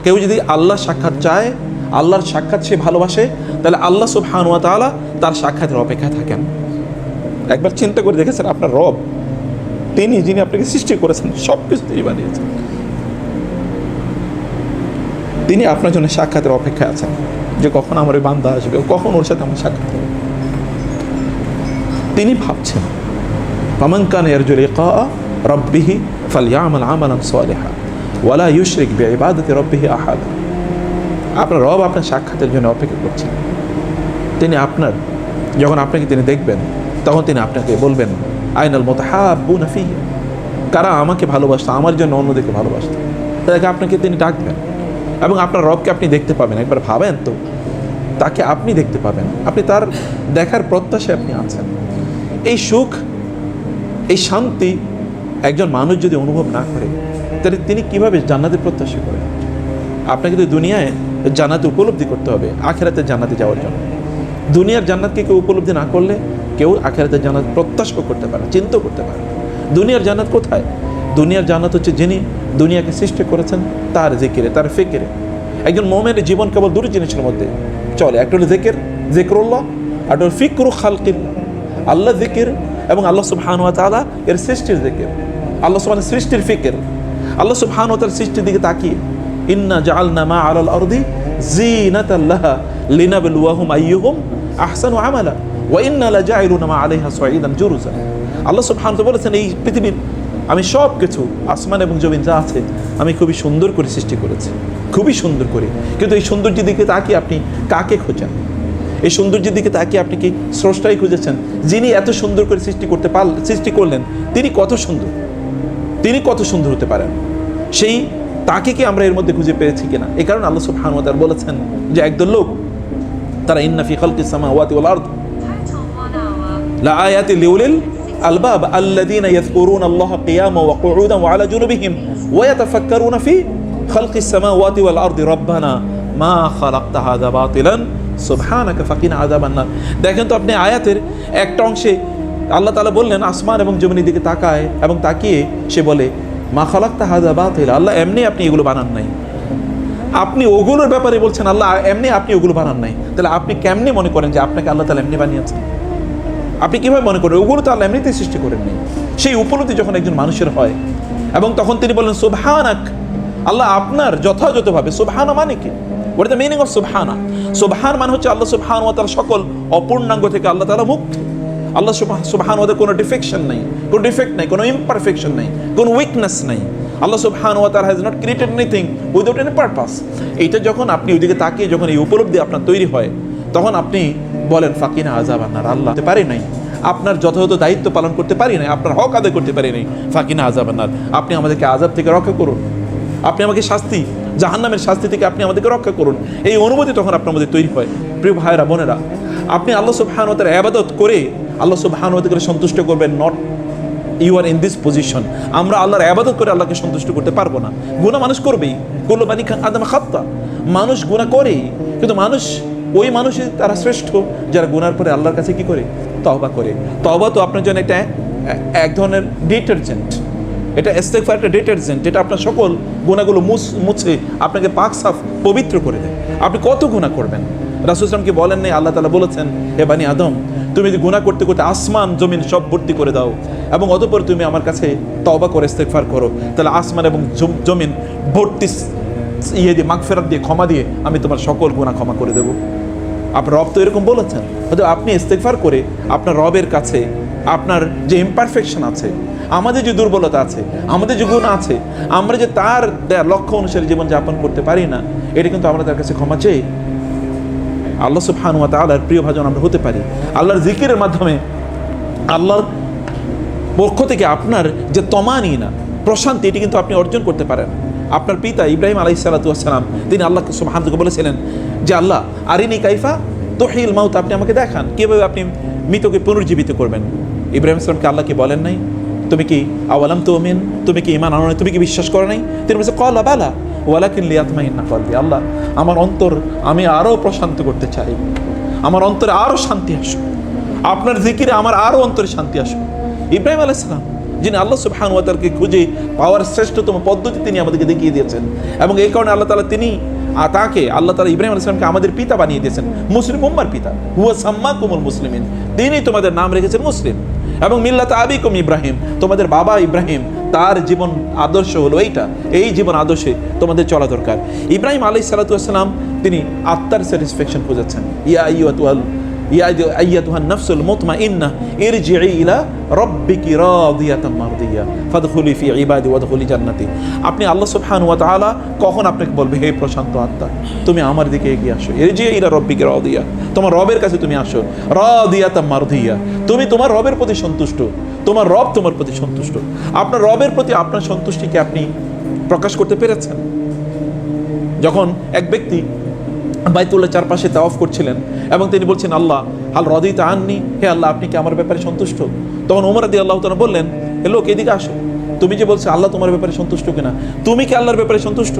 কেউ যদি আল্লাহর সাক্ষাৎ চায়, আল্লাহর সাক্ষাৎ সে ভালোবাসে, তাহলে আল্লাহ সুবহানাহু ওয়া তাআলা তার সাক্ষাতের অপেক্ষায় থাকেন। একবার চিন্তা করে দেখেছেন, আপনার রব, তিনি যিনি আপনাকে সৃষ্টি করেছেন, সব কিছু তিনি বানিয়েছেন, তিনি আপনার জন্য সাক্ষাতের অপেক্ষায় আছেন যে কখন আমার ওই বান্দা আসবে, কখন ওর সাথে আমার সাক্ষাৎ হবে। তিনি ভাবছেন ফামান কানা ইয়ারজু লিকা রাব্বিহি ফালইআমাল আমালান সালিহা ওয়ালা ইউশরিক বিইবাদাতি রাব্বিহি আহাদা। আপনার রব আপনার সাক্ষাতের জন্য অপেক্ষা করছেন। তিনি আপনার, যখন আপনাকে তিনি দেখবেন, তখন তিনি আপনাকে বলবেন আইনাল মুতাহাব্বুনা ফিহি, কারা আমাকে ভালোবাসতো, আমার জন্য অন্যদিকে ভালোবাসতো, তাদেরকে আপনাকে তিনি ডাকবেন এবং আপনার রবকে আপনি দেখতে পাবেন। একবার ভাবেন তো, তাকে আপনি দেখতে পাবেন, আপনি তার দেখার প্রত্যাশায় আপনি আছেন। এই সুখ, এই শান্তি একজন মানুষ যদি অনুভব না করে, তাহলে তিনি কিভাবে জান্নাতের প্রত্যাশা করেন? আপনাকে তো দুনিয়ায় জান্নাত উপলব্ধি করতে হবে আখিরাতের জান্নাতে যাওয়ার জন্য। দুনিয়ার জান্নাতকে কেউ উপলব্ধি না করলে কেউ আখিরাতের জান্নাত প্রত্যাশা করতে পারে, চিন্তা করতে পারে। দুনিয়ার জান্নাত কোথায়? দুনিয়ার জান্নাত হচ্ছে যিনি দুনিয়াকে সৃষ্টি করেছেন তার জিকিরে, তার ফিকিরে। একজন মুমিনের জীবন কেবল দুটি জিনিসের মধ্যে চলে, একটা হলো জিকির, জিকরুল্লাহ, আর একটা হলো ফিকরু খালকিল্লাহ, আল্লাহ জিকির এবং আল্লাহ সুবহানাহু ওয়া তাআলা এর সৃষ্টির জিকির, আল্লাহ সুবহানাহু সৃষ্টির ফিকির। আল্লাহ সুবহানাহু ওয়া তাআলার সৃষ্টির দিকে তাকিয়ে ইন্না জাআলনা মা আলাল আরদি যিনাতাল লাহা লিনাবলুয়াহুম আইয়ুহুম আহসানু আমালা ওয়া ইন্না লাজাইলুনা মা আলাইহা সাঈদান জুরুজা। আল্লাহ সুবহানাহু ওয়া তাআলা বলেছেন, এই পৃথিবীর আমি সব কিছু, আসমান এবং জমিন যা আছে, আমি খুবই সুন্দর করে সৃষ্টি করেছি, খুবই সুন্দর করে। কিন্তু এই সৌন্দর্যের দিকে তাকিয়ে আপনি কাকে খোঁজেন? এই সৌন্দর্যের দিকে তাকিয়ে আপনি কি স্রষ্টাই খুঁজেছেন? যিনি এত সুন্দর করে সৃষ্টি করলেন, তিনি কত সুন্দর, তিনি কত সুন্দর হতে পারেন, সেই তাকে কি আমরা এর মধ্যে খুঁজে পেয়েছি কিনা? এই কারণে আল্লাহ সুবহানাহু ওয়া তাআলা বলেছেন যে একদল লোক, তারা ইন্না ফি খালকিস সামাওয়াতি ওয়াল আরদ লা আয়াতিন লিউলিল আলবাব আল্লাযীনা ইয়াযকুরুনা আল্লাহা কিয়ামান ওয়া কুউদান ওয়া আলা জুনুবিহিম ওয়া ইয়াতাফাক্কারুনা ফি খালকিস সামাওয়াতি ওয়াল আরদি রাব্বানা মা খালাকতা হাযা বাতিলান সুবহানাকা ফাকিনা আযাবান নার। দেখেন তো আপনি আয়াতের একটা অংশে আল্লাহ তাআলা বললেন আসমান এবং জমিনের দিকে তাকায় এবং তাকিয়ে সে বলে মা খালাকতা হাযা বাতিলা, আল্লাহ এমনি আপনি এগুলো বানান নাই। আপনি ওগুলোর ব্যাপারে বলছেন আল্লাহ এমনি আপনি ওগুলো বানান নাই। তাহলে আপনি কেমনি মনে করেন যে আপনাকে আল্লাহ তাআলা এমনি বানিয়েছেন? আপনি কিভাবে মনে করেন ওগুলো তো আল্লাহ এমনিতেই সৃষ্টি করেননি? সেই উপলব্ধি যখন একজন মানুষের হয় এবং তখন তিনি বলেন সুবহানাক, আল্লাহ আপনার যথাযথভাবে। সুবহানা মানে কি? What is the meaning of সুবহানা? সুবহান মানে হচ্ছে আল্লাহ সুবহানাহু ওয়া তাআলা সকল অপূর্ণাঙ্গ থেকে আল্লাহ তাআলা মুক্ত। আল্লাহ সুবহানাহু ওয়া তাআলা কোনো ডিফেকশন নাই, কোনো ডিফেক্ট নাই, কোনো ইমপারফেকশন নাই, কোনো উইকনেস নাই। আল্লাহ সুবহানাহু ওয়া তাআলা has not created anything without any purpose. এইটা যখন আপনি ওইদিকে তাকিয়ে যখন এই উপলব্ধি আপনার তৈরি হয়, তখন আপনি বলেন ফাকিনা আযাবান নার, আল্লাহ করতে পারি নাই, আপনার যথাযথ দায়িত্ব পালন করতে পারি নাই, আপনার হক আদায় করতে পারি নাই, ফাকিনা আযাবান নার, আপনি আমাদেরকে আযাব থেকে রক্ষা করুন, আপনি আমাকে শাস্তি, জাহান্নামের শাস্তি থেকে আপনি আমাদেরকে রক্ষা করুন। এই অনুভূতি তখন আপনার মধ্যে তৈরি হয়। প্রিয় ভাইরা বোনেরা, আপনি আল্লাহ সুবহানাহু ওয়া তাআলার ইবাদত করে আল্লাহ সুবহানাহু ওয়া তাআলাকে সন্তুষ্ট করবেন। Not you are in this position. আমরা আল্লাহর ইবাদত করে আল্লাহকে সন্তুষ্ট করতে পারবো না। গুনাহ মানুষ করবেই, কুল্লু বানি আদম খাত্তা, মানুষ গুনাহ করেই। কিন্তু মানুষ, ওই মানুষই তারা শ্রেষ্ঠ যারা গুনার পরে আল্লাহর কাছে কি করে? তওবা করে। তওবা তো আপনার জন্য এটা এক ধরনের ডিটারজেন্ট, এটা ইস্তেগফার একটা ডিটারজেন্ট, যেটা আপনার সকল গুনাহগুলো মুছে আপনাকে পাক সাফ পবিত্র করে দেয়। আপনি কত গুনাহ করবেন? রাসূল সাল্লাল্লাহু আলাইহি ওয়াসাল্লাম কি বলেন নাই, আল্লাহ তাআলা বলেছেন হে বানি আদম, তুমি যদি গুনাহ করতে করতে আসমান জমিন সব ভর্তি করে দাও এবং অতঃপর তুমি আমার কাছে তওবা করে ইস্তেগফার করো, তাহলে আসমান এবং জমিন ভর্তি ইয়ে দিয়ে, মাগফিরাত দিয়ে, ক্ষমা দিয়ে আমি তোমার সকল গুনাহ ক্ষমা করে দেবো। আপনার রব তো এরকম বলেছেন। হয়তো আপনি ইস্তেগফার করে আপনার রবের কাছে আপনার যে ইমপারফেকশন আছে, আমাদের যে দুর্বলতা আছে, আমাদের যে গুনাহ আছে, আমরা যে তার লক্ষ্য অনুসারে জীবন যাপন করতে পারি না, এটা কিন্তু আমরা তার কাছে ক্ষমা চেয়ে আল্লাহ সুবহানাহু ওয়া তাআলার প্রিয় ভাজন আমরা হতে পারি। আল্লাহর জিকিরের মাধ্যমে আল্লাহর পক্ষ থেকে আপনার যে তমানিনা, প্রশান্তি, এটি কিন্তু আপনি অর্জন করতে পারেন। আপনার পিতা ইব্রাহিম আলাইহিস সালাতু ওয়াস সালাম, তিনি আল্লাহ সুবহানাহু ওয়া তাআলা বলেছিলেন যে আল্লাহ আরিনি কাইফা তুহিল মাউত, আপনি আমাকে দেখান কিভাবে আপনি মৃতকে পুনর্জীবিত করবেন। ইব্রাহিম সালামকে আল্লাহ কি বলেন নাই, তুমি কি আওয়ালাম তুমিন, তুমি কি ঈমান আনো নাই, তুমি কি বিশ্বাস করো নাই? তিনি বলেছে ক্বালা বালা ওয়ালাকিন লিয়াতমাইন্না কলবি, আল্লাহ আমার অন্তর আমি আরও প্রশান্ত করতে চাই, আমার অন্তরে আরও শান্তি আসুক, আপনার জিকিরে আমার আরও অন্তরে শান্তি আসুক। ইব্রাহিম আলাইহিস সালাম যিনি আল্লাহ সুবহানাহু ওয়া তাআলাকে খুঁজে পাওয়ার শ্রেষ্ঠতম পদ্ধতি তিনি আমাদেরকে দেখিয়ে দিয়েছেন। এবং এই কারণে আল্লাহ তাআলা তাকে আল্লাহ তাআলা ইব্রাহিম আলাইহিস সালামকে আমাদের পিতা বানিয়ে দিয়েছেন, মুসলিম উম্মার পিতা। হুয়া সাম্মাকুমুল মুসলিমিন, তিনি তোমাদের নাম রেখেছেন মুসলিম। এবং মিল্লাত আবিকুম ইব্রাহিম, তোমাদের বাবা ইব্রাহিম, তার জীবন আদর্শ হলো এইটা, এই জীবন আদর্শে তোমাদের চলা দরকার। ইব্রাহিম আলাইহিস সালাতু ওয়াস সালাম তিনি আত্মার স্যাটিসফ্যাকশন খুঁজেছেন। ইয়া আইয়াতুহান নাফসুল মুতমাইন্নাহ ইরজিই ইলা রাব্বিকি রাদিয়াতাম মারদিয়া ফাদখুলি ফি ইবাদি ওয়াদখুলি জান্নাতি। আপনি আল্লাহ সুবহানাহু ওয়া তাআলা কখন আপনাকে বলবে, হে প্রশান্ত আত্মা, তুমি আমার দিকে এগিয়ে আসো, ইরজিই ইলা রাব্বিকি রাদিয়া, তোমার রবের কাছে তুমি আসো, রাদিয়াতাম মারদিয়া, তুমি তোমার রবের প্রতি সন্তুষ্ট, তোমার রব তোমার প্রতি সন্তুষ্ট। আপনার রবের প্রতি আপনার সন্তুষ্টিকে আপনি প্রকাশ করতে পেরেছেন? যখন এক ব্যক্তি বাইতুল্লাহ চারপাশে তাওয়াফ করছিলেন এবং তিনি বলছেন, আল্লাহ হাল রাদিতা আননি, হে আল্লাহ আপনি কি আমার ব্যাপারে সন্তুষ্ট? তখন ওমর রাদিয়াল্লাহু তাআলা বললেন, হে লোক, এদিকে আসো, তুমি যে বলছো আল্লাহ তোমার ব্যাপারে সন্তুষ্ট কিনা, তুমি কি আল্লাহর ব্যাপারে সন্তুষ্ট?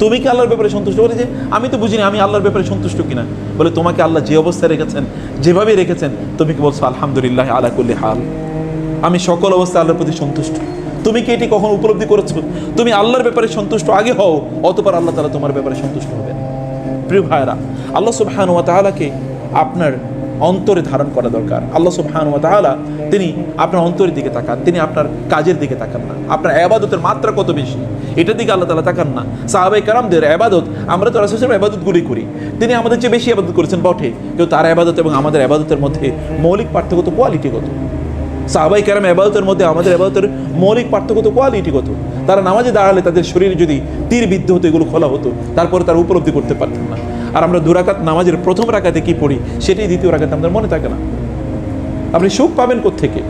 তুমি কি আল্লাহর ব্যাপারে সন্তুষ্ট? বলে যে আমি তো বুঝিনি আমি আল্লাহর ব্যাপারে সন্তুষ্ট কিনা। বলে তোমাকে আল্লাহ যে অবস্থায় রেখেছেন, যেভাবে রেখেছেন, তুমি কি বলছো আলহামদুলিল্লাহ আলা কুল্লি হাল, আমি সকল অবস্থায় আল্লাহর প্রতি সন্তুষ্ট? তুমি কি এটি কখন উপলব্ধি করেছো? তুমি আল্লাহর ব্যাপারে সন্তুষ্ট আগে হও, অতঃপর আল্লাহ তাআলা তোমার ব্যাপারে সন্তুষ্ট হবেন। প্রিয় ভাইরা, আল্লাহ সুবহানাহু ওয়া তাআলাকে আপনার অন্তরে ধারণ করা দরকার। আল্লাহ সুবহানাহু ওয়া তাআলা তিনি আপনার অন্তরের দিকে তাকান, তিনি আপনার কাজের দিকে তাকান না। আপনার ইবাদতের মাত্রা কত বেশি, এটার দিকে আল্লাহ তাআলা তাকান না। সাহাবায়ে কেরামদের ইবাদত, আমরা তো রাসূলের ইবাদতগুলি করি, তিনি আমাদের চেয়ে বেশি ইবাদত করেছেন বটে, কিন্তু তার ইবাদত এবং আমাদের ইবাদতের মধ্যে মৌলিক পার্থক্য তো কোয়ালিটিগত। সাহাবায়ে কেরাম ইবাদতের মধ্যে আমাদের ইবাদতের মৌলিক পার্থক্য তো কোয়ালিটিগত। তারা নামাজে দাঁড়ালে তাদের শরীরে যদি তীর বিদ্ধ হতো, এগুলো খোলা হতো, তারপরে তারা উপলব্ধি করতে পারতেন না। আর আমরা দুরাকাত নামাজের প্রথম রাকাতে কি পড়ি, সেটাই দ্বিতীয় রাকাতে আমাদের মনে থাকে না। আপনি সুখ পাবেন কোত্থেকে,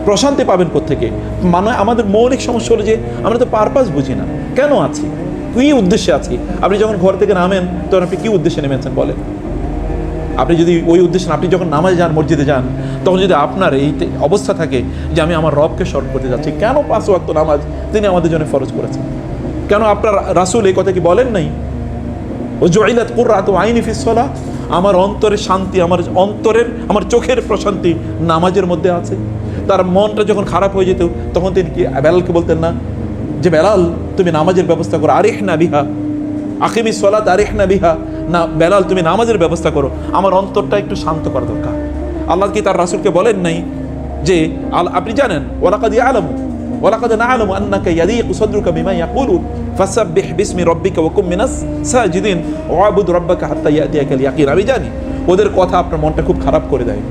প্রশান্তি পাবেন কোত্থেকে? মানে আমাদের মৌলিক সমস্যা হলো যে আমরা তো পারপাস বুঝি না, কেন আছি, কি উদ্দেশ্যে আছি। আপনি যখন ঘর থেকে নামেন তখন আপনি কি উদ্দেশ্যে নেমেছেন বলেন? আপনি যদি ওই উদ্দেশ্যে, আপনি যখন নামাজে যান, মসজিদে যান, তখন যদি আপনার এই অবস্থা থাকে যে আমি আমার রবকে স্মরণ করতে যাচ্ছি, কেন 5 ওয়াক্ত নামাজ তিনি আমাদের জন্য ফরজ করেছেন? কেন আপনার রাসূল এই কথা কি বলেন নাই, ও জুইলাত কুররাতু আইনি ফিস সালাহ, আমার অন্তরের শান্তি, আমার চোখের প্রশান্তি নামাজের মধ্যে আছে? তার মনটা যখন খারাপ হয়ে যেত তখন তিনি কি বেলালকে বলতেন না যে বেলাল তুমি নামাজের ব্যবস্থা করো, আরিহনা বিহা আকিমিস সালাত আরিহনা বিহা, না বেলাল তুমি নামাজের ব্যবস্থা করো, আমার অন্তরটা একটু শান্ত করা দরকার। আল্লাহ কি তার রাসূলকে বলেন নাই যে আপনি জানেন ওয়ালাকাদ ইয়ালামু ওয়ালাকাদ না'লামু আন্নাকা ইয়াদিকু সাদরুকা বিমা ইয়াকুলুন ফাসাব্বিহ বিসমি রাব্বিকা ওয়া কুম মিনাস সাজিদিন ওয়াবুদ রাব্বাকা হাত্তা ইয়াতিয়াকাল ইয়াকিন। আমি জানি ওদের কথা আপনার মনটা খুব খারাপ করে দেয়,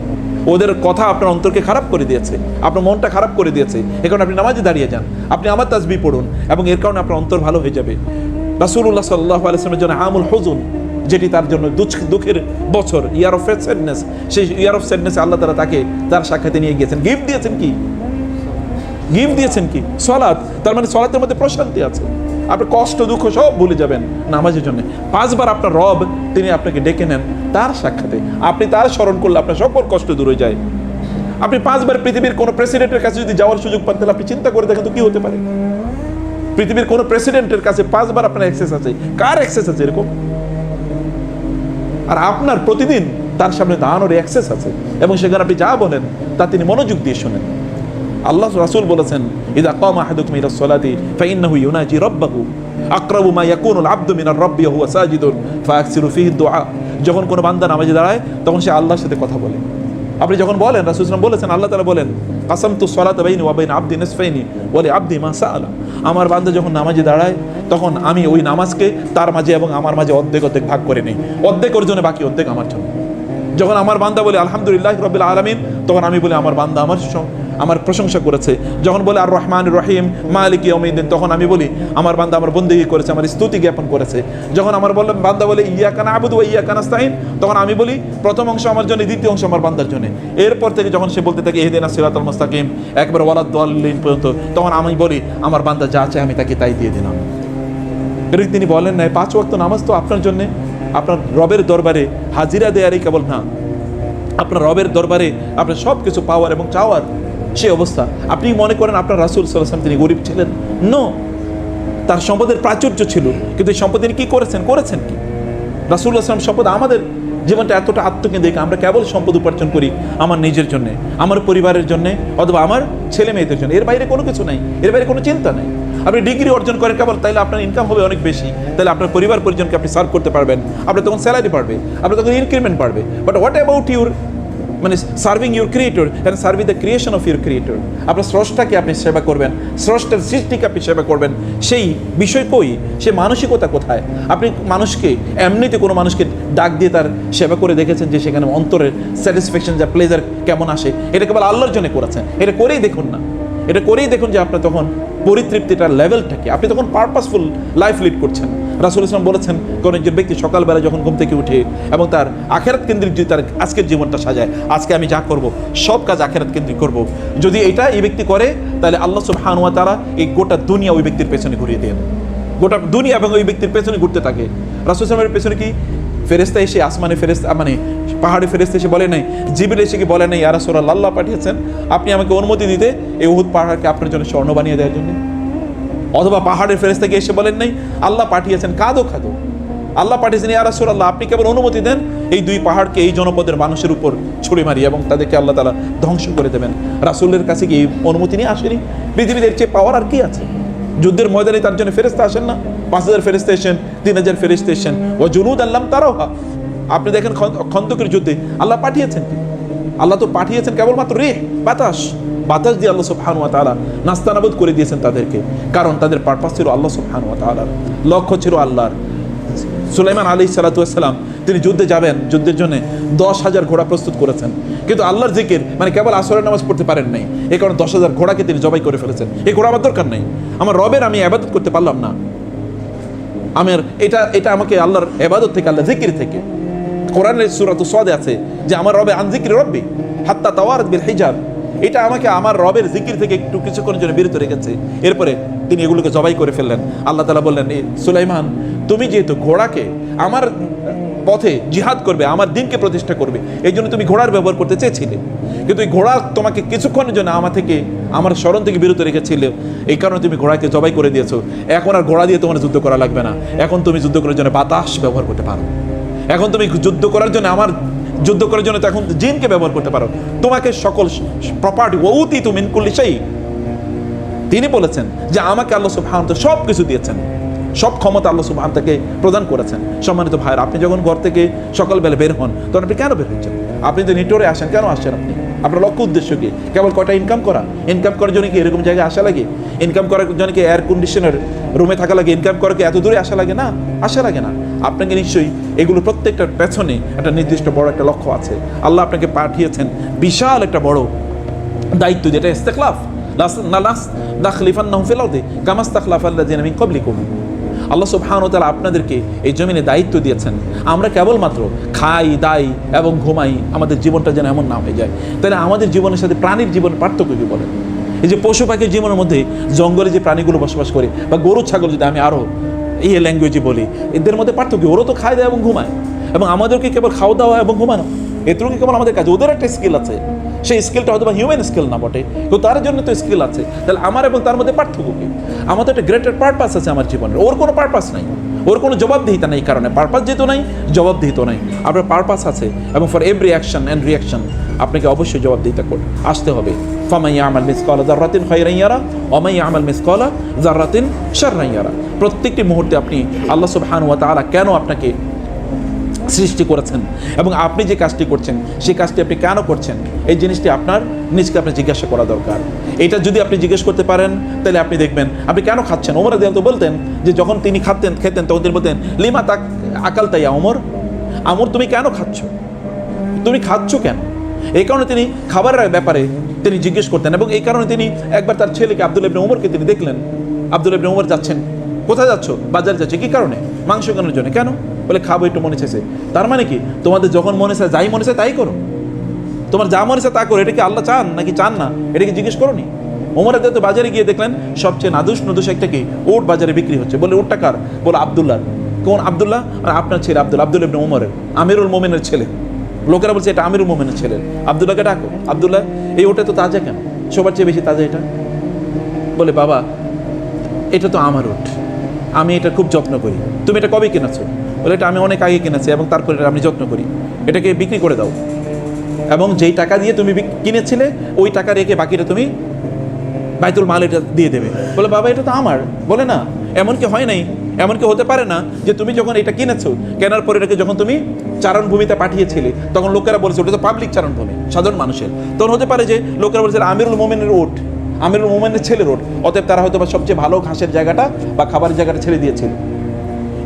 ওদের কথা আপনার অন্তরকে খারাপ করে দিয়েছে, আপনার মনটা খারাপ করে দিয়েছে। এই কারণে আপনি নামাজে দাঁড়িয়ে যান, আপনি আমার তাসবিহ পড়ুন, এবং এর কারণে আপনার অন্তর ভালো হয়ে যাবে। রাসূলুল্লাহ সাল্লাল্লাহু আলাইহি ওয়াসাল্লামের জন্য আমুল হুজুন, যেটি তার জন্য দুঃখের বছর, ইয়ার অফ স্যাডনেস, সেই ইয়ার অফ স্যাডনেসে আল্লাহ তাআলা তাকে তার সাক্ষাতে নিয়ে গিয়েছেন। গিফট দিয়েছেন কি? গিফট দিয়েছেন কি? সালাত। তার মানে সালাতের মধ্যে প্রশান্তি আছে, আপনি কষ্ট দুঃখ সব ভুলে যাবেন নামাজের জন্য। 5 বার আপনার রব তিনি আপনাকে ডেকে নেন তার সাক্ষাতে, আপনি তার স্মরণ করলে আপনার সকল কষ্ট দূর হয়ে যায়। আপনি 5 বার পৃথিবীর কোনো প্রেসিডেন্টের কাছে যদি যাওয়ার সুযোগ পান, তাহলে আপনি চিন্তা করে দেখেন তো কি হতে পারে। পৃথিবীর কোনো প্রেসিডেন্টের কাছে 5 বার আপনার অ্যাক্সেস আছে, কার অ্যাক্সেস আছে এরকম? আর আপনার প্রতিদিন তার সামনে দাঁড়ানোর অ্যাক্সেস আছে, এবং সেখানে আপনি যা বলেন তা তিনি মনোযোগ দিয়ে শোনেন। আল্লাহ রাসূল বলেছেন, ইযা কামা আহাদুকুম ইলা সলাতি ফাইন্নাহু ইউনাজি রাব্বাহু আকরাবু মা ইয়াকুনুল আবদু মিনার রাব্বি ওয়া হুয়া সাজিদুন ফায়াকসিরু ফিহি দুআ। যখন কোনো বান্দা নামাজে দাঁড়ায় তখন সে আল্লাহর সাথে কথা বলে। আপনি যখন বলেন, রাসূল সাল্লাল্লাহু আলাইহি ওয়াসাল্লাম বলেছেন, আল্লাহ তাআলা বলেন, কাসামতু সলাতা বাইনি ওয়া বাইনা আবদি নিসফাইনি ওয়া লি আবদি মা সাআলা। আমার বান্দা যখন নামাজে দাঁড়ায় তখন আমি ওই নামাজকে তার মাঝে এবং আমার মাঝে অর্ধেক অর্ধেক ভাগ করে নিই, অর্ধেক ওর জন্য, বাকি অর্ধেক আমার জন্য। যখন আমার বান্দা বলে আলহামদুলিল্লাহি রাব্বিল আলামিন, তখন আমি বলি আমার বান্দা আমার প্রশংসা করেছে। যখন বলে আর রহমানির রহিম মালিক ইয়াউমিদ্দিন, তখন আমি বলি আমার বান্দা আমার বন্দেগী করেছে, আমার স্তুতি জ্ঞাপন করেছে। যখন আমার বান্দা বলে ইয়্যাকা না'বুদু ওয়া ইয়্যাকা নাস্তাইন, তখন আমি বলি প্রথম অংশ আমার জন্য, দ্বিতীয় অংশ আমার বান্দার জন্য। এরপর থেকে যখন সে বলতে থাকে ইহদিনাস সিরাতাল মুস্তাকিম একবার ওয়ালাদ-দাল্লিন পর্যন্ত, তখন আমি বলি আমার বান্দা যা চায় আমি তাকে তাই দিয়ে দিলাম। এর তিনি বলেন না 5 ওয়াক্ত নামাজ তো আপনার জন্য, আপনার রবের দরবারে হাজিরা দেয়ারই কেবল না, আপনার রবের দরবারে আপনার সব কিছু পাওয়ার এবং চাওয়ার সেই অবস্থা। আপনি মনে করেন আপনার রাসূল সাল্লাল্লাহু আলাইহি ওয়াসাল্লাম তিনি গরিব ছিলেন? নো, তার সম্পদের প্রাচুর্য ছিল, কিন্তু এই সম্পদ তিনি কি করেছেন কি? রাসূলুল্লাহ সাল্লাল্লাহু আলাইহি ওয়াসাল্লাম সম্পদ আমাদের জীবনটা এতটা আত্মকেন্দ্রিক, আমরা কেবল সম্পদ উপার্জন করি আমার নিজের জন্যে, আমার পরিবারের জন্যে, অথবা আমার ছেলে মেয়েদের জন্য। এর বাইরে কোনো কিছু নাই, এর বাইরে কোনো চিন্তা নেই। আপনি ডিগ্রি অর্জন করেন কেবল, তাহলে আপনার ইনকাম হবে অনেক বেশি, তাহলে আপনার পরিবার পরিজনকে আপনি সার্ভ করতে পারবেন, আপনার তখন স্যালারি বাড়বে, আপনার তখন ইনক্রিমেন্ট বাড়বে। বাট হোয়াট অ্যাবাউট ইউর মানে serving your creator and serving the creation of your creator? আপনার স্রষ্টাকে আপনি সেবা করবেন, স্রষ্টার সৃষ্টিকে আপনি সেবা করবেন, সেই বিষয় কই? সে মানসিকতা কোথায়? আপনি মানুষকে এমনিতে কোনো মানুষকে ডাক দিয়ে তার সেবা করে দেখেছেন যে সেখানে অন্তরের স্যাটিসফ্যাকশন, যা প্লেজার কেমন আসে? এটা কেবল আল্লাহর জন্য করেছেন, এটা করেই দেখুন না, এটা করেই দেখুন যে আপনার তখন পরিতৃপ্তিটার লেভেলটাকে, আপনি তখন পারপাসফুল লাইফ লিড করছেন। রাসূল ইসলাম বলেছেন, কোন একজন ব্যক্তি সকালবেলা যখন ঘুম থেকে উঠে এবং তার আখেরাত কেন্দ্রিক যদি তার আজকের জীবনটা সাজায়, আজকে আমি যা করব সব কাজ আখেরাত কেন্দ্রিক করব, যদি এটা এই ব্যক্তি করে, তাহলে আল্লাহ সুবহানাহু ওয়া তাআলা এই গোটা দুনিয়া ওই ব্যক্তির পেছনে ঘুরিয়ে দেন। গোটা দুনিয়া এবং ওই ব্যক্তির পেছনে ঘুরতে থাকে। রাসূল ইসলামের পেছনে কি ফেরেশতা এসে, আসমানে ফেরেশতা মানে পাহাড়ে ফেরেশতা এসে বলে নাই, জিবরিল এসে কি বলে নাই, ইয়া রাসূলুল্লাহ আল্লাহ পাঠিয়েছেন আপনি আমাকে অনুমতি দিতে এই উহুদ পাহাড়কে আপনার জন্য স্বর্ণ বানিয়ে দেওয়ার জন্য? অথবা পাহাড়ের ফেরেশতাকে এসে বলেন নাই, আল্লাহ পাঠিয়েছেন কাঁদো খাদো, আল্লাহ পাঠিয়েছেন ইয়া রাসূলুল্লাহ আপনি কেবল অনুমতি দেন এই দুই পাহাড়কে এই জনপদের মানুষের উপর ছুঁড়ে মারি এবং তাদেরকে আল্লাহ তাআলা ধ্বংস করে দেবেন। রাসূলের কাছে কি এই অনুমতি নিয়ে আসেনি? পৃথিবীতে এর চেয়ে পাওয়ার আর কি আছে? যুদ্ধের ময়দানে তার জন্য ফেরেশতা আসেন না? 5000 ফেরেশতা এসেন, 3000 ফেরেশতা এসেন, ও জুনুদান লাম তারাহা। আপনি দেখেন খন্দকের যুদ্ধে আল্লাহ পাঠিয়েছেন কি? আল্লাহ তো পাঠিয়েছেন কেবলমাত্র বাতাস, বাতাস দিয়ে আল্লাহ সুবহানাহু ওয়া তাআলা নাস্তানাবুদ করে দিয়েছেন তাদেরকে, কারণ তাদের পারপাস ছিল আল্লাহ সুবহানাহু ওয়া তাআলার, লক্ষ্য ছিল আল্লাহর। সুলাইমান আলাইহিস সালাতু ওয়াস সালাম তিনি যুদ্ধে যাবেন, যুদ্ধের জন্য 10,000 ঘোড়া প্রস্তুত করেছেন, কিন্তু আল্লাহর জিকির মানে কেবল আসরের নামাজ পড়তে পারেন নাই, এই কারণে 10,000 ঘোড়াকে তিনি জবাই করে ফেলেছেন। এই ঘোড়া আমার দরকার নেই, আমার রবের আমি ইবাদত করতে পারলাম না, আমার এটা আমাকে আল্লাহর ইবাদত থেকে, আল্লাহর জিকির থেকে। কোরআনের সূরাতুস সাদে আছে যে আমার রবে আন যিকরি রব্বি হাত্তা তাওয়ারাত বিল হিজাব, এটা আমাকে আমার রবের জিকির থেকে একটু কিছুক্ষণের জন্য বিরত রেখেছে। এরপরে তিনি এগুলোকে জবাই করে ফেললেন। আল্লাহ তাআলা বললেন, সুলাইমান তুমি যেহেতু ঘোড়াকে আমার পথে জিহাদ করবে, আমার দিনকে প্রতিষ্ঠা করবে, এই জন্য তুমি ঘোড়ার ব্যবহার করতে চেয়েছিলে, কিন্তু এই ঘোড়া তোমাকে কিছুক্ষণের জন্য আমার স্মরণ থেকে বিরত রেখেছিল, এই কারণে তুমি ঘোড়াকে জবাই করে দিয়েছো। এখন আর ঘোড়া দিয়ে তোমার যুদ্ধ করা লাগবে না, এখন তুমি যুদ্ধ করার জন্য বাতাস ব্যবহার করতে পারো, এখন তুমি যুদ্ধ করার জন্য এখন জিনকে ব্যবহার করতে পারো, তোমাকে সকল প্রপার্টি ওউতিতু মিন কুল্লি শাই। তিনি বলেছেন যে আমাকে আল্লাহ সুবহানাহু ওয়া তাআলা সব কিছু দিয়েছেন, সব ক্ষমতা আল্লাহ সুবহানাহু ওয়া তাআলা তাকে প্রদান করেছেন। সম্মানিত ভাইরা, আপনি যখন ঘর থেকে সকালবেলা বের হন, তখন আপনি কেন বের হচ্ছেন? আপনি তো নিটোরে আসেন, কেন আসছেন? আপনি আপনার লক্ষ্য উদ্দেশ্য কি? কেবল কয়টা ইনকাম করা? ইনকাম করার জন্য কি এরকম জায়গায় আসা লাগে? ইনকাম করার জন্য কি এয়ার কন্ডিশনার রুমে থাকা লাগে? ইনকাম করা কি এত দূরে আসা লাগে? না, আসা লাগে না। আপনাকে নিশ্চয়ই এগুলো প্রত্যেকটার পেছনে একটা নির্দিষ্ট বড় একটা লক্ষ্য আছে। আল্লাহ আপনাকে পাঠিয়েছেন বিশাল একটা বড় দায়িত্ব, যেটা ইস্তিখলাফ, লাস্তাখলিফান্নাহুম ফিল আরদি কামা ইস্তাখলাফাল্লাযিনা মিন ক্বাবলিকুম। আল্লাহ সুবহানাহু ওয়া তাআলা আপনাদেরকে এই জমিনে দায়িত্ব দিয়েছেন। আমরা কেবলমাত্র খাই, দাই এবং ঘুমাই, আমাদের জীবনটা যেন এমন না হয়ে যায়। তাহলে আমাদের জীবনের সাথে প্রাণীর জীবনের পার্থক্য কি বলেন? এই যে পশু পাখির জীবনের মধ্যে জঙ্গলে যে প্রাণীগুলো বসবাস করে, বা গরু ছাগল যদি আমি আরও ল্যাঙ্গুয়েজে বলি, এদের মধ্যে পার্থক্য, ওরও তো খায় দেয় এবং ঘুমায়, এবং আমাদেরকে কেবল খাওয়া দাওয়া এবং ঘুমানো, এটুকু কেবল আমাদের কাজ। ওদের একটা স্কিল আছে, সেই স্কিলটা হয়তো বা হিউম্যান স্কিল না বটে, কিন্তু তার জন্য তো স্কিল আছে। তাহলে আমার এবং তার মধ্যে পার্থক্য কি? আমার তো একটা গ্রেটার পারপাস আছে আমার জীবনের, ওর কোনো পারপাস নাই, ওর কোনো জবাবদিহিতা নেই, কারণে পারপাস যেহেতু নাই, জবাবদিহিত নাই। আপনার পারপাস আছে, এবং for every action and reaction আপনাকে অবশ্যই জবাবদিহিতা আসতে হবে। ফামান ইয়ামাল মিসকালা যাররাতিন খায়রান ইয়ারা ওয়া মান ইয়ামাল মিসকালা যাররাতিন শাররান ইয়ারা। প্রত্যেকটি মুহূর্তে আপনি আল্লাহ সুবহানাহু ওয়া তাআলা কেন আপনাকে সৃষ্টি করেছেন এবং আপনি যে কাজটি করছেন সেই কাজটি আপনি কেন করছেন, এই জিনিসটি আপনার নিজকে আপনি জিজ্ঞাসা করা দরকার। এটা যদি আপনি জিজ্ঞেস করতে পারেন, তাহলে আপনি দেখবেন আপনি কেন খাচ্ছেন। ওমর রাদিয়াল্লাহু আনহু বলতেন যে যখন তিনি খেতেন তখন তিনি বলতেন, লিমা তাক আকালতা ইয়া ওমর, তুমি কেন খাচ্ছ, তুমি খাচ্ছ কেন? এই কারণে তিনি খাবারের ব্যাপারে তিনি জিজ্ঞেস করতেন, এবং এই কারণে তিনি একবার তার ছেলেকে আব্দুল্লাহ ইবনে ওমরকে তিনি দেখলেন, আব্দুল্লাহ ইবনে ওমর যাচ্ছেন, কোথায় যাচ্ছ? বাজারে যাচ্ছে। কি কারণে? মাংস কেনার জন্য। কেন? বলে খাবো, একটু মনে চাইছে। তার মানে কি, তোমাদের যখন মনে চায়, যাই মনে চায় তাই করো, তোমার যা মনে চায় তা করো। এটা কি আল্লাহ চান নাকি চান না, এটা কি জিজ্ঞেস করো নি? ওমর রাদিয়াল্লাহু বাজারে গিয়ে দেখলেন সবচেয়ে নাদুস একটা কি উট বাজারে বিক্রি হচ্ছে। বলে উটটা কার? বলে আব্দুল্লাহ। কোন আব্দুল্লাহ? আর আপনার ছেলে আব্দুল্লাহ ইবনে ওমরের, আমিরুল মুমিনের ছেলে। লোকেরা বলছে এটা আমিরুল মুমিনের ছেলে, আব্দুল্লাহকে ডাকো। আব্দুল্লাহ, এই ওটা তো তাজা কেন? সবার চেয়ে বেশি তাজা এটা। বলে বাবা, এটা তো আমার উট, আমি এটা খুব যত্ন করি। তুমি এটা কবে কিনেছো? বলে এটা আমি অনেক আগে কিনেছি এবং তারপরে এটা আমি যত্ন করি। এটাকে বিক্রি করে দাও, এবং যেই টাকা দিয়ে তুমি কিনেছিলে ওই টাকা রেখে বাকিটা তুমি বাইতুল মাল এটা দিয়ে দেবে। বলে বাবা এটা তো আমার। বলে না, এমনকি হয় নাই, এমনকি হতে পারে না যে তুমি যখন এটা কিনেছো, কেনার পরে এটাকে যখন তুমি চারণভূমিতে পাঠিয়েছিলে তখন লোকেরা বলেছে ওটা তো পাবলিক চারণভূমি, সাধারণ মানুষের। তখন হতে পারে যে লোকেরা বলেছে আমিরুল মোমেনের ওট, আমিরুল মোমেনের ছেলের ওট, অতএব তারা হয়তো বা সবচেয়ে ভালো ঘাসের জায়গাটা বা খাবারের জায়গাটা ছেড়ে দিয়েছিল।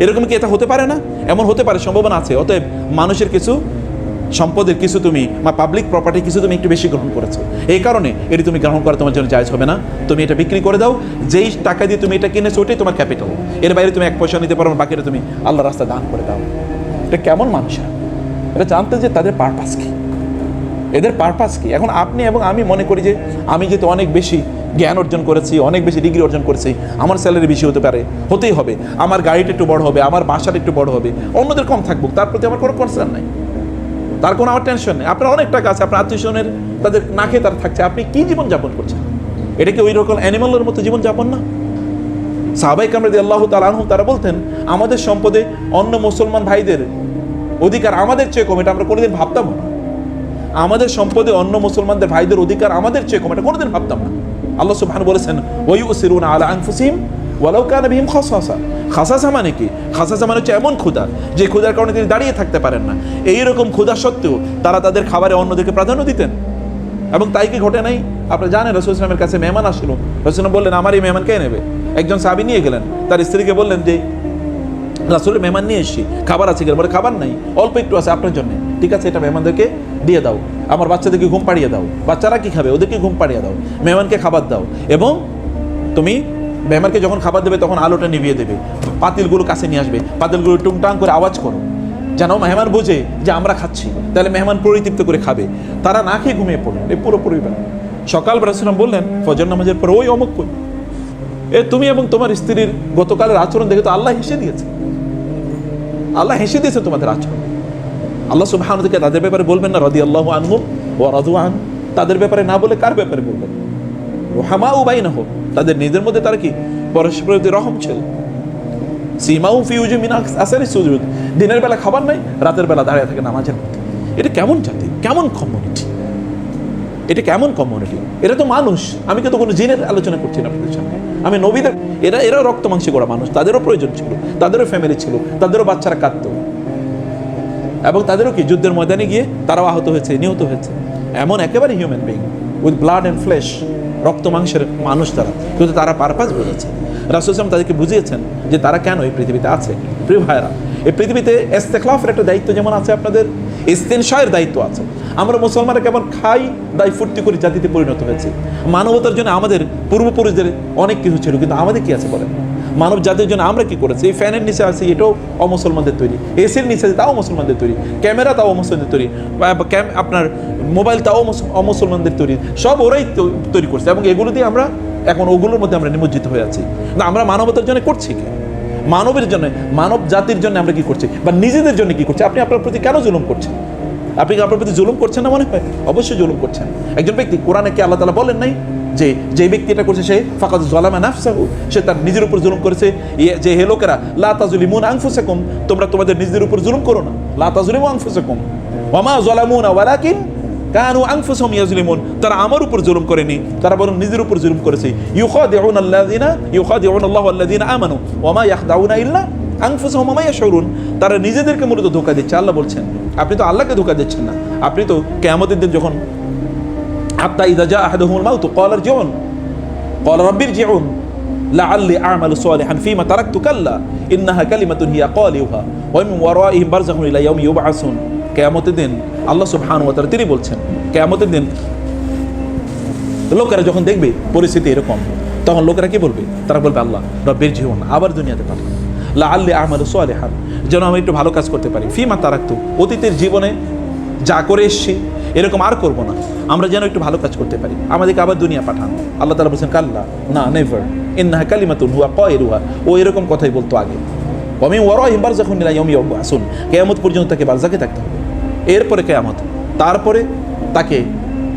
এরকম কি এটা হতে পারে না? এমন হতে পারে, সম্ভাবনা আছে। অতএব মানুষের কিছু সম্পদের কিছু তুমি বা পাবলিক প্রপার্টি কিছু তুমি একটু বেশি গ্রহণ করেছো, এই কারণে এটি তুমি গ্রহণ করা তোমার জন্য জায়েজ হবে না। তুমি এটা বিক্রি করে দাও, যেই টাকা দিয়ে তুমি এটা কিনেছো ওটাই তোমার ক্যাপিটাল। এর বাইরে তুমি 1 পয়সা নিতে পারো না, বাকিটা তুমি আল্লাহর রাস্তায় দান করে দাও। এটা কেমন মানুষ? এটা জানতে যে তাদের পারপাস কি, এদের পারপাস কি। এখন আপনি এবং আমি মনে করি যে আমি যেহেতু অনেক বেশি জ্ঞান অর্জন করেছি, অনেক বেশি ডিগ্রি অর্জন করেছি, আমার স্যালারি বেশি হতে পারে, হতেই হবে, আমার গাড়িটা একটু বড় হবে, আমার বাসাটা একটু বড় হবে, অন্যদের কম থাকবো, তার প্রতি আমার কোনো কনসার্ন নাই, তার কোনো আমার টেনশন নেই। আপনার অনেক টাকা আছে, আপনার আত্মীয়স্বজনের তাদের না খেয়ে তার থাকছে, আপনি কি জীবন যাপন করছেন? এটা কি ওই রকম অ্যানিমালের মতো জীবন যাপন না? সাহাবায়ে কেরাম রাদিয়াল্লাহু তাআলা আনহুম তারা বলতেন আমাদের সম্পদে অন্য মুসলমান ভাইদের অধিকার আমাদের চেয়ে কম, এটা আমরা কোনোদিন ভাবতাম না। আমাদের সম্পদে অন্য মুসলমানদের ভাইদের অধিকার আমাদের চেয়ে কম, এটা কোনোদিন ভাবতাম না। আল্লাহ সুবহানাহু বলেছেন ওয়ায়ুসিরুনা আলা আনফুসিহিম ওয়ালাউ কানা বিহিম খাসাসা। খাসাসা মানে কি? খাসাসা মানে হচ্ছে এমন ক্ষুধা যে ক্ষুধার কারণে তিনি দাঁড়িয়ে থাকতে পারেন না, এইরকম ক্ষুধা সত্ত্বেও তারা তাদের খাবারে অন্যদেরকে প্রাধান্য দিতেন। এবং তাই কি ঘটে নাই? আপনারা জানেন রাসূল সাল্লাল্লাহু আলাইহি ওয়াসাল্লামের কাছে মেহমান আসলো, রাসূল বললেন আমার এই মেহমান কে নেবে? একজন সাহাবী নিয়ে গেলেন, তার স্ত্রীকে বললেন যে রাসূলের মেহমান নিয়ে এসেছি, খাবার আছে কিনা? বলে খাবার নাই, অল্প একটু আছে আপনার জন্য। ঠিক আছে, এটা মেহমানদেরকে দিয়ে দাও, আমার বাচ্চাদেরকে ঘুম পাড়িয়ে দাও। বাচ্চারা কি খাবে? ওদেরকে ঘুম পাড়িয়ে দাও, মেহমানকে খাবার দাও, এবং তুমি মেহমানকে যখন খাবার দেবে তখন আলোটা নিভিয়ে দেবে, পাতিলগুলো কাছে নিয়ে আসবে, পাতিলগুলো টুংটাং করে আওয়াজ করো, যেন মেহমান বোঝে যে আমরা খাচ্ছি, তাহলে মেহমান পরিতৃপ্ত করে খাবে। তারা না খেয়ে ঘুমিয়ে পড়লেন, এই পুরো পরিবার। সকালবেলা রাসূল বললেন ফজর নামাজের পর, ওই অমুক কই, তুমি এবং তোমার স্ত্রীর গতকালের আচরণ দেখে তো আল্লাহ হেসে দিয়েছে, আল্লাহ হেসে দিয়েছে তোমাদের আচরণ। আল্লাহ সুবহানাহু ওয়া তাআলা তাদের ব্যাপারে বলবেন না রাদিয়াল্লাহু আনহুম ওয়া রাদু আন? তাদের ব্যাপারে না বলে কার ব্যাপারে বলবেন? রুহামাউ বাইনাহুম, তাদের নিজেদের মধ্যে তারা কি পরস্পরের প্রতি রহম ছিল। সীমাউ ফি উজুহিহিম মিন আসারি সুজুদ, দিনের বেলা খাবার নাই, রাতের বেলা দাঁড়িয়ে থাকে নামাজের মধ্যে। এটা কেমন জাতি, কেমন কমিউনিটি, এটা কেমন কমিউনিটি? এটা তো মানুষ। আমি কিন্তু কোনো জিনের আলোচনা করছি না আপনাদের সামনে, আমি নবীদের। এরাও রক্ত মাংসে করা মানুষ, তাদেরও প্রয়োজন ছিল, তাদেরও ফ্যামিলি ছিল, তাদেরও বাচ্চারা কাঁদতো, এবং তাদেরও কি যুদ্ধের ময়দানে গিয়ে তারাও আহত হয়েছে, নিহত হয়েছে। এমন একেবারে human being with blood and flash, রক্ত মাংসের মানুষ তারা, কিন্তু তারা পারপাস বুঝেছে। রাসূল সাল্লাল্লাহু আলাইহি ওয়াসাল্লাম তাদেরকে বুঝিয়েছেন যে তারা কেন এই পৃথিবীতে আছে। প্রিয় ভাইরা, এই পৃথিবীতে ইস্তেখলাফের একটা দায়িত্ব যেমন আছে, আপনাদের ইস্তেনশায়ের দায়িত্ব আছে। আমরা মুসলমানরা কেমন খাই দায় ফুর্তি করে জাতিতে পরিণত হয়েছে। মানবতার জন্য আমাদের পূর্বপুরুষদের অনেক কিছু ছিল, কিন্তু আমাদের কি আছে বলেন? মানব জাতির জন্য আমরা কি করেছি? এই ফ্যানের নিচে আছে, এটাও অমুসলমানদের তৈরি। এসির নিচে আছে, তাও মুসলমানদের তৈরি। ক্যামেরা তাও মুসলমানদের তৈরি। আপনার মোবাইল তাও অমুসলমানদের তৈরি। সব ওরাই তৈরি করছে, এবং এগুলো দিয়ে আমরা এখন ওগুলোর মধ্যে আমরা নিমজ্জিত হয়ে আছি। না, আমরা মানবতার জন্য করছি কি? মানবের জন্য, মানব জাতির জন্য আমরা কি করছি, বা নিজেদের জন্য কি করছি? আপনি আপনার প্রতি কেন জুলুম করছেন? আপনি কি আপনার প্রতি জুলুম করছেন না? মনে হয় অবশ্যই জুলুম করছেন। একজন ব্যক্তি, কোরআনে কি আল্লাহ তাআলা বলেন নাই যে ব্যক্তি এটা করছে সে ফাকাদ যালামা নাফসাহু, সে তার নিজের উপর জুলুম করেছে। যে হে লোকেরা, লা তাযলিমুনা আনফুসাকুম, তোমরা তোমাদের নিজেদের উপর জুলুম করো না। লা তাযলিমু আনফুসাকুম ওয়া মা যালামুনা ওয়ালাকিন কানু আনফুসাহুম ইয়াজলিমুন, তারা আমার উপর জুলুম করেনি, তারা বরং নিজের উপর জুলুম করেছে। ইউখাদিউনা আল্লাহু ওয়াল্লাযিনা আমানু ওয়া মা ইয়াখদাউনা ইল্লা আনফুসাহুম ওয়া মা ইয়াশউরুন, তারা নিজেদেরকে মূলত ধোঁকা দিচ্ছে। আল্লাহ বলছেন আপনি তো আল্লাহকে ধোঁকা দিচ্ছেন না, আপনি তো কিয়ামতের দিন যখন হাত্তা ইযা জা আহাদুহুমুল মাউত ক্বালা ইরজিউন ক্বালা রাব্বি ইরজিউন লাআল্লি আ'মালু সালিহান ফীমা তারাকতু কাল্লা ইন্নাহা কালিমাতুন হিয়া ক্বালিউহা ওয়া মিন ওয়ারাইহিম বারযাখুন ইলা ইয়াউমি ইউবআসুন। কিয়ামতের দিন আল্লাহ সুবহানাহু ওয়া তাআলা তিনি বলছেন, কিয়ামতের দিন লোকেরা যখন দেখবে পরিস্থিতি এরকম, তখন লোকেরা কি বলবে? তারা বলবে আল্লাহ রাব্বি ইরজিউন, আবার দুনিয়াতে পাঠান, লাআল্লি আ'মালু সালিহান, যেন আমি একটু ভালো কাজ করতে পারি, ফীমা তারাকতু, অতীতের জীবনে যা করে এসেছি এরকম আর করব না, আমরা যেন একটু ভালো কাজ করতে পারি, আমাদেরকে আবার দুনিয়া পাঠান। আল্লাহ তাআলা বলছেন কাল্লা, না, নেভার, ইন্নাহা কালিমাতুন হুয়া কায়িলুহা, ও এরকম কথাই বলতো আগে। ওয়া মিন ওয়ারাইহিম বারযাখুন ইলা ইয়াউমি ইউবআসুন, কিয়ামত পর্যন্ত তাকে বারযাকে থাকতে হবে, এরপরে কিয়ামত, তারপরে তাকে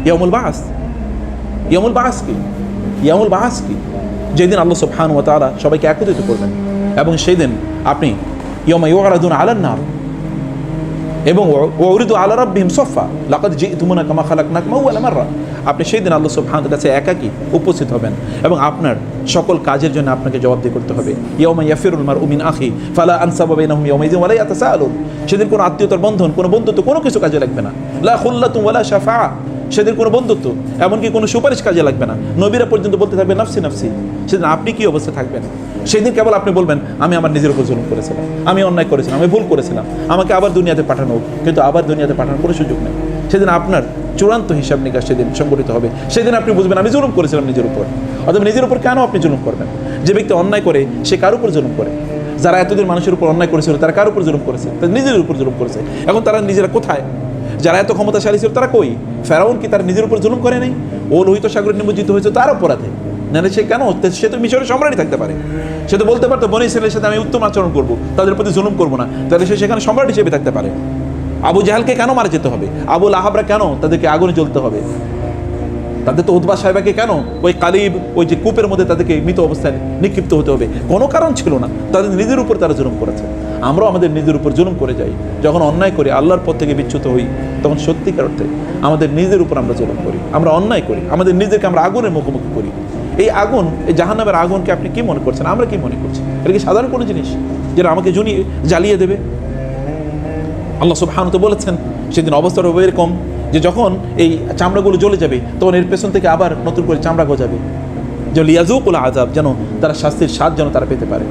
ইয়াউমুল বাস। ইয়াউমুল বাস কি? ইয়াউমুল বাস কি? যেদিন আল্লাহ সুবহানাহু ওয়া তাআলা সবাইকে একত্রিত করবেন, এবং সেই দিন আপনি ইয়াউমা ইউআরাদুনা আলান নার, এবং ওয়ারিদু আলা রাব্বিহিম সাফা লাকাদ জিতুমুনা কামা খালাকনাকুম আউওয়ালা মাররা। আপনি সেই দিন আল্লাহ সুবহানাহু ওয়া তাআলার কাছে একাকী উপস্থিত হবেন এবং আপনার সকল কাজের জন্য আপনাকে জবাবদিহি করতে হবে। ইয়াউমা ইয়াফিরুল মারউ মিন আখি ফালা আনসাবা বাইনাহুম ইয়াউমাইযিন ওয়ালা ইয়াতাসাআলুন। সেদিন কোনো আত্মীয়তার বন্ধন, কোনো বন্ধুত্ব, কোনো কিছু কাজে লাগবে না। লা খুল্লাতুন ওয়ালা শাফাআ, সেদিন কোনো বন্ধুত্ব এমনকি কোনো সুপারিশ কাজে লাগবে না। নবীরা পর্যন্ত বলতে থাকবে নাফসি নাফসি। সেদিন আপনি কি অবস্থায় থাকবেন? সেদিন কেবল আপনি বলবেন আমি আমার নিজের উপর জুলুম করেছিলাম, আমি অন্যায় করেছিলাম, আমি ভুল করেছিলাম, আমাকে আবার দুনিয়াতে পাঠানো হোক। কিন্তু আবার দুনিয়াতে পাঠানোর কোনো সুযোগ নেই। সেদিন আপনার চূড়ান্ত হিসাব নিকাশ সেদিন সংগঠিত হবে। সেদিন আপনি বুঝবেন আমি জুলুম করেছিলাম নিজের উপর। অথবা নিজের উপর কেন আপনি জুলুম করবেন? যে ব্যক্তি অন্যায় করে সে কার উপর জুলুম করে? যারা এতদিন মানুষের উপর অন্যায় করেছিল তারা কার উপর জুলুম করেছে? তারা নিজের উপর জুলুম করেছে। এখন তারা নিজেরা কোথায়? যারা এত ক্ষমতাশালী ছিল তারা কই? ফেরাউন কি তার নিজের উপর জুলুম করে নাই? ও লোহিত সাগরে নিমজ্জিত হয়েছে তার অপরাধে। নাহলে সে কেন? সে তো মিশরের সম্রাটই থাকতে পারে। সে তো বলতে পারতো বনী ইসরাইলের সাথে আমি উত্তম আচরণ করবো, তাদের প্রতি জুলুম করবো না, তাহলে সে সেখানে সম্রাট হিসেবে থাকতে পারে। আবু জাহালকে কেন মারা যেতে হবে? আবু লাহাবরা কেন তাদেরকে আগুনে জ্বলতে হবে? তাদের তো উতবা সাহেবাকে কেন ওই কালিব ওই যে কূপের মধ্যে তাদেরকে মৃত অবস্থায় নিক্ষিপ্ত হতে হবে? কোনো কারণ ছিল না। তাদের নিজের উপর তারা জুলুম করেছে। আমরাও আমাদের নিজের উপর জুলুম করে যাই। যখন অন্যায় করি, আল্লাহর পথ থেকে বিচ্যুত হই, তখন সত্যিকার অর্থে আমাদের নিজের উপর আমরা জুলুম করি, আমরা অন্যায় করি, আমাদের নিজেকে আমরা আগুনের মুখোমুখি করি। এই আগুন, এই জাহান্নামের আগুনকে আপনি কি মনে করছেন? আমরা কি মনে করছি? এটা কি সাধারণ কোনো জিনিস যেটা আমাকে জ্বালিয়ে দেবে? আল্লাহ সুবহানাহু ওয়া তাআলা বলেছেন সেদিন অবস্থাটা হবে এরকম যে যখন এই চামড়াগুলো জ্বলে যাবে তখন এর পেছন থেকে আবার নতুন করে চামড়া গজাবে, যে লিয়াযুকুল আযাব, যেন তারা শাস্তির স্বাদ যেন তারা পেতে পারে।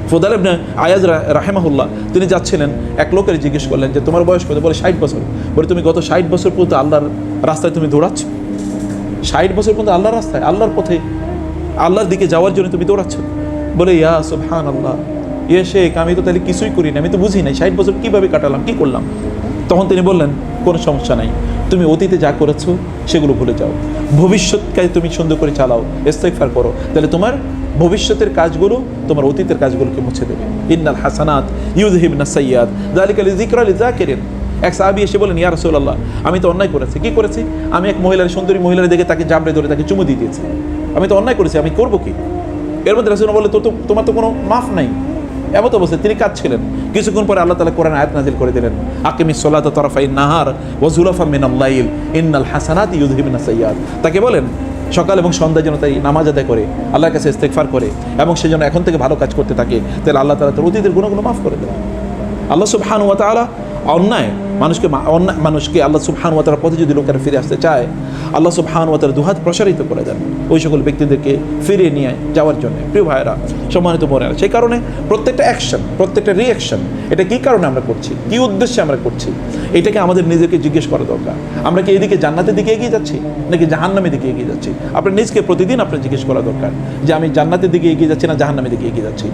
ফুদাল ইবনে আয়াজ রাহিমাহুল্লাহ তিনি যাচ্ছিলেন, এক লোকের জিজ্ঞেস করলেন যে তোমার বয়স কত? বলে 60 বছর। বলে তুমি গত 60 বছর পর্যন্ত আল্লাহর রাস্তায় তুমি দৌড়াচ্ছ? 60 বছর পর্যন্ত আল্লাহর রাস্তায়, আল্লাহর পথে, আল্লাহর দিকে যাওয়ার জন্য তুমি দৌড়াচ্ছ? বলে ইয়া সুবহানাল্লাহ, ইয়ে শেখ আমি তো তাহলে কিছুই করি না, আমি তো বুঝি নাই 60 বছর কীভাবে কাটালাম, কী করলাম। তখন তিনি বললেন কোনো সমস্যা নাই, তুমি অতীতে যা করেছো সেগুলো ভুলে যাও, ভবিষ্যৎকে তুমি সুন্দর করে চালাও, ইস্তেগফার করো, তাহলে তোমার ভবিষ্যতের কাজগুলো তোমার অতীতের কাজগুলোকে মুছে দেবে। ইন্নাল হাসানাত ইউযহিবনাস সাইয়্যাত যালিকা লিযিকরা লিযাকিরিন। এক সাহাবী এসে বলেন ইয়া রাসূলুল্লাহ, আমি তো অন্যায় করেছি। কি করেছি? আমি এক মহিলার, সুন্দরী মহিলার দেখে তাকে জাবড়ে ধরে তাকে চুমু দিয়ে দিয়েছি। আমি তো অন্যায় করেছি, আমি করবো কি? এর মধ্যে রাসূলুল্লাহ বলে তোমার তো কোনো মাফ নাই। এমত অবস্থায় তিনি কাঁদছিলেন। কিছুক্ষণ পরে আল্লাহ তাআলা কোরআন আয়াত নাযিল করে দিলেন, আকিমিস সালাতা তারফাইন নাহার ওয়া যুলাফা মিনাল লাইল ইন্নাল হাসানাতি ইউযহিবনাস সাইয়্যাত। তাকে বলেন সকাল এবং সন্ধ্যায় যেন তাই নামাজ আদায় করে, আল্লাহর কাছে ইস্তেগফার করে এবং সে যেন এখন থেকে ভালো কাজ করতে থাকে, তাহলে আল্লাহ তাআলা তার অতীতের গুনাহগুলো মাফ করে দেবেন। আল্লাহ সুবহানাহু ওয়া তাআলা অন্যায় মানুষকে আল্লাহ সুবহানাহু ওয়া তাআলার পথে যদি লোকেরা ফিরে আসতে চায়, আল্লাহ সুবহানাহু ওয়া তাআলা দুহাত প্রসারিত করে দেন ওই সকল ব্যক্তিদেরকে ফিরিয়ে নিয়ে যাওয়ার জন্য। প্রিয় ভাইয়েরা, সম্মানিত বোনেরা, সেই কারণে প্রত্যেকটা অ্যাকশন, প্রত্যেকটা রিঅ্যাকশন, এটা কী কারণে আমরা করছি, কী উদ্দেশ্যে আমরা করছি, এটাকে আমাদের নিজেকে জিজ্ঞেস করা দরকার। আমরা কি এদিকে জান্নাতের দিকে এগিয়ে যাচ্ছি নাকি জাহান্নামের দিকে এগিয়ে যাচ্ছি? আপনার নিজকে প্রতিদিন আপনার জিজ্ঞেস করা দরকার যে আমি জান্নাতের দিকে এগিয়ে যাচ্ছি না জাহান্নামের দিকে এগিয়ে যাচ্ছি।